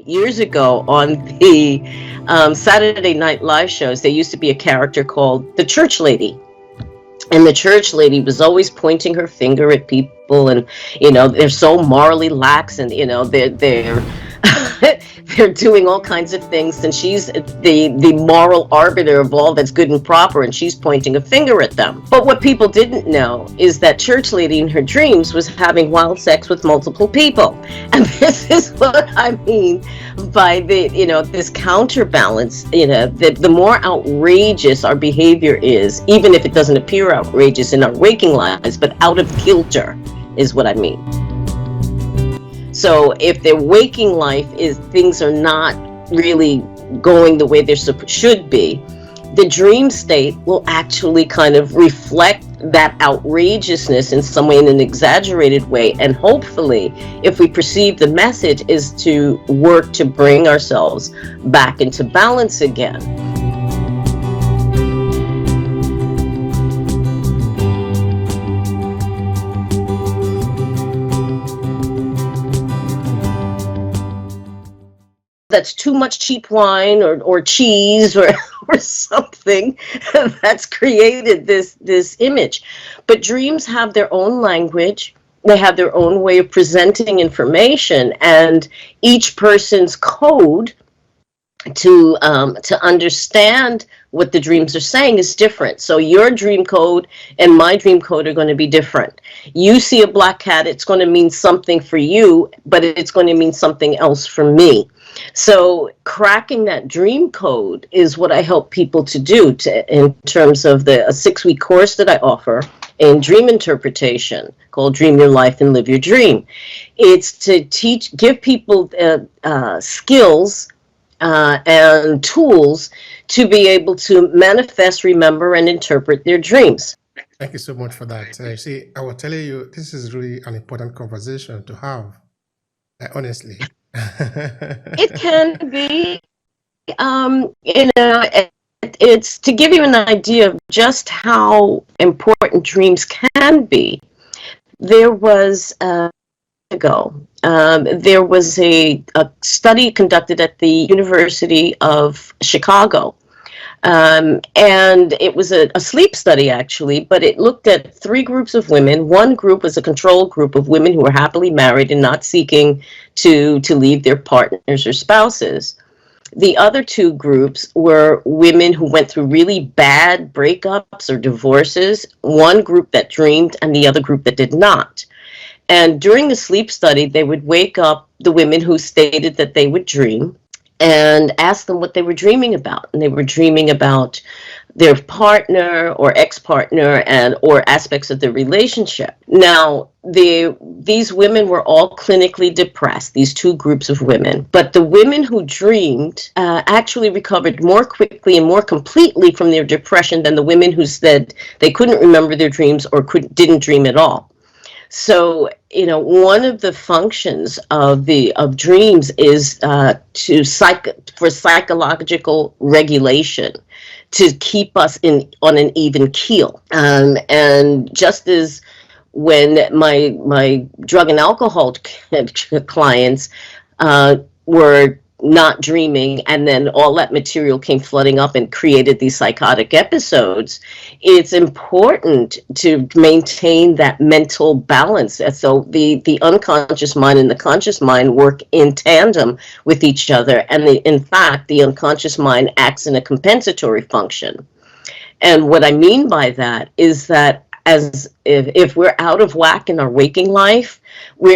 Years ago on the Saturday Night Live shows, there used to be a character called the Church Lady. And the church lady was always pointing her finger at people, and they're so morally lax, and they're they're doing all kinds of things, and she's the moral arbiter of all that's good and proper, and she's pointing a finger at them. But what people didn't know is that church lady in her dreams was having wild sex with multiple people. And this is what I mean by this counterbalance. The more outrageous our behavior is, even if it doesn't appear outrageous in our waking lives, but out of kilter is what I mean. So if their waking life is things are not really going the way they should be, the dream state will actually kind of reflect that outrageousness in some way, in an exaggerated way. And hopefully, if we perceive the message is to work to bring ourselves back into balance again. That's too much cheap wine or cheese or something that's created this image. But dreams have their own language. They have their own way of presenting information, and each person's code to understand what the dreams are saying is different. So your dream code and my dream code are going to be different. You see a black cat, it's going to mean something for you, but it's going to mean something else for me. So cracking that dream code is what I help people to do in terms of a 6-week course that I offer in dream interpretation called Dream Your Life and Live Your Dream. It's to give people skills and tools to be able to manifest, remember, and interpret their dreams. Thank you so much for that. See, I will tell you, this is really an important conversation to have, honestly. It can be, it's to give you an idea of just how important dreams can be. There was there was a study conducted at the University of Chicago. And it was a sleep study, actually, but it looked at 3 groups of women. One group was a control group of women who were happily married and not seeking to leave their partners or spouses. The other 2 groups were women who went through really bad breakups or divorces, one group that dreamed and the other group that did not. And during the sleep study, they would wake up the women who stated that they would dream and ask them what they were dreaming about. And they were dreaming about their partner or ex-partner or aspects of their relationship. Now, these women were all clinically depressed, these 2 groups of women. But the women who dreamed actually recovered more quickly and more completely from their depression than the women who said they couldn't remember their dreams or didn't dream at all. So, one of the functions of dreams is for psychological regulation, to keep us on an even keel. And just as when my drug and alcohol clients were not dreaming, and then all that material came flooding up and created these psychotic episodes, it's important to maintain that mental balance. And so the unconscious mind and the conscious mind work in tandem with each other, and in fact, the unconscious mind acts in a compensatory function. And what I mean by that is that if we're out of whack in our waking life,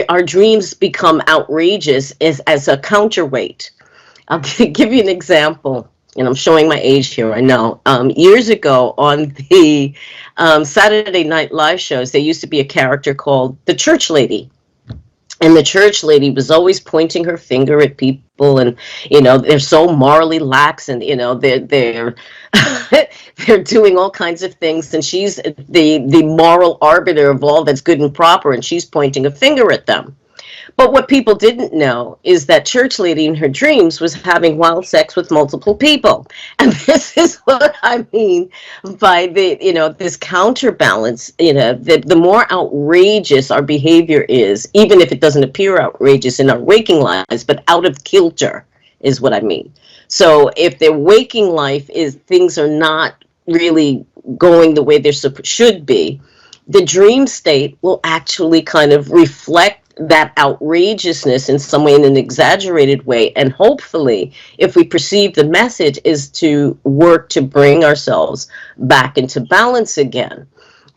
our dreams become outrageous as a counterweight. I'll give you an example, and I'm showing my age here, I know. Years ago on the Saturday Night Live shows, there used to be a character called the Church Lady. And the church lady was always pointing her finger at people, and they're so morally lax, and they're they're doing all kinds of things, and she's the moral arbiter of all that's good and proper, and she's pointing a finger at them. But what people didn't know is that church lady in her dreams was having wild sex with multiple people. And this is what I mean by this counterbalance. The more outrageous our behavior is, even if it doesn't appear outrageous in our waking lives, but out of kilter is what I mean. So if their waking life is things are not really going the way they should be, the dream state will actually kind of reflect that outrageousness in some way, in an exaggerated way. And hopefully, if we perceive the message is to work to bring ourselves back into balance again.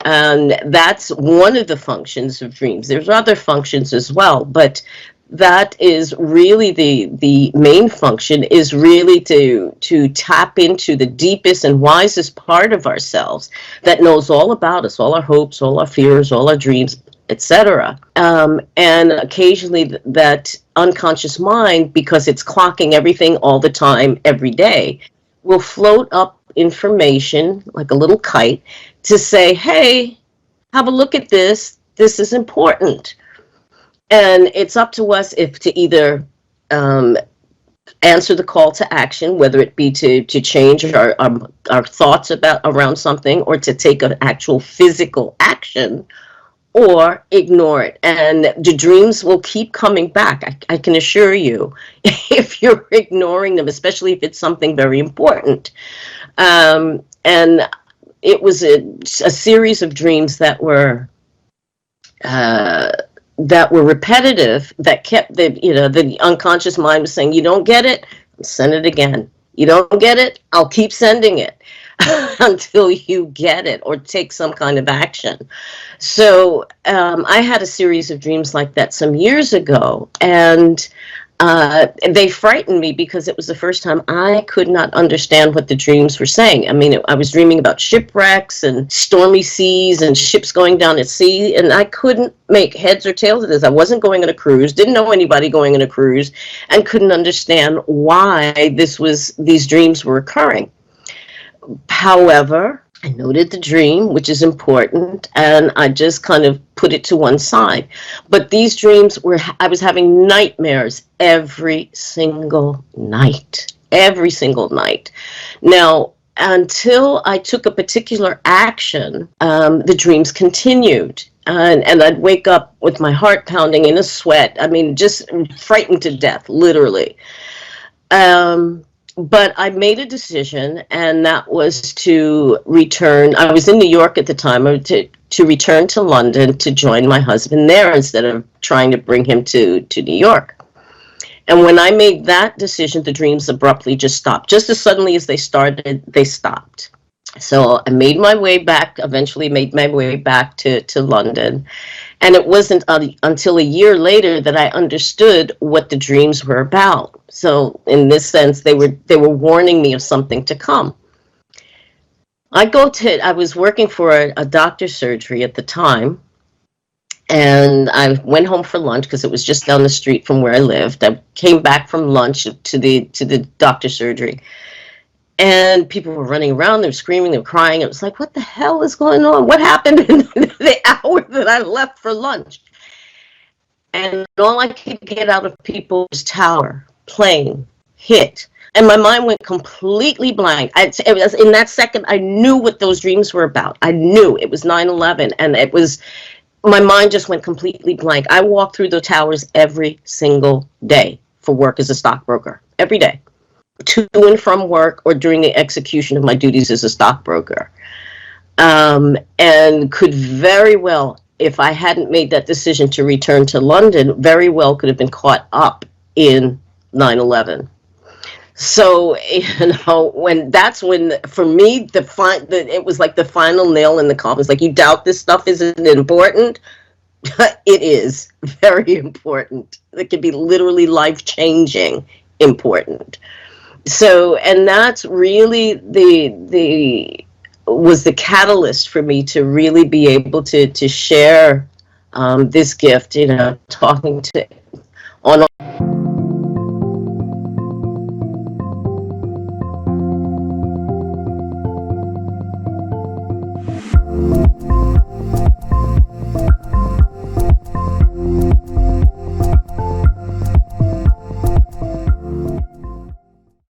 And that's one of the functions of dreams. There's other functions as well, but that is really the main function, is really to tap into the deepest and wisest part of ourselves that knows all about us, all our hopes, all our fears, all our dreams, etc. And occasionally that unconscious mind, because it's clocking everything all the time, every day, will float up information like a little kite to say, hey, have a look at this. This is important. And it's up to us if to either answer the call to action, whether it be to change our thoughts around something, or to take an actual physical action, or ignore it. And the dreams will keep coming back. I can assure you, if you're ignoring them, especially if it's something very important. And it was a series of dreams that were repetitive, that kept the unconscious mind was saying, you don't get it, send it again. You don't get it, I'll keep sending it until you get it or take some kind of action. So I had a series of dreams like that some years ago, and they frightened me because it was the first time I could not understand what the dreams were saying. I mean, I was dreaming about shipwrecks and stormy seas and ships going down at sea, and I couldn't make heads or tails of this. I wasn't going on a cruise, didn't know anybody going on a cruise, and couldn't understand why these dreams were occurring. However, I noted the dream, which is important, and I just kind of put it to one side. But these dreams I was having nightmares every single night. Now, until I took a particular action, the dreams continued. And I'd wake up with my heart pounding, in a sweat. I mean, just frightened to death, literally. But I made a decision, and that was to return. I was in New York at the time, to return to London to join my husband there instead of trying to bring him to New York. And when I made that decision, the dreams abruptly just stopped. Just as suddenly as they started, they stopped. So I made my way back, eventually made my way back to London. And it wasn't until a year later that I understood what the dreams were about. So in this sense, they were warning me of something to come. I was working for a doctor's surgery at the time, and I went home for lunch because it was just down the street from where I lived. I came back from lunch to the doctor's surgery, and people were running around, they were screaming, they were crying. It was like, what the hell is going on? What happened in the hour that I left for lunch? And all I could get out of people was tower, plane, hit. And my mind went completely blank. It was in that second, I knew what those dreams were about. I knew it was 9/11, and my mind just went completely blank. I walked through the towers every single day for work as a stockbroker, every day, to and from work or during the execution of my duties as a stockbroker. And could very well, if I hadn't made that decision to return to London, very well could have been caught up in 9/11. So, when for me, it was like the final nail in the coffin. It's like, you doubt this stuff isn't important? It is very important. It could be literally life-changing important. So, and that's really was the catalyst for me to really be able to share this gift, talking on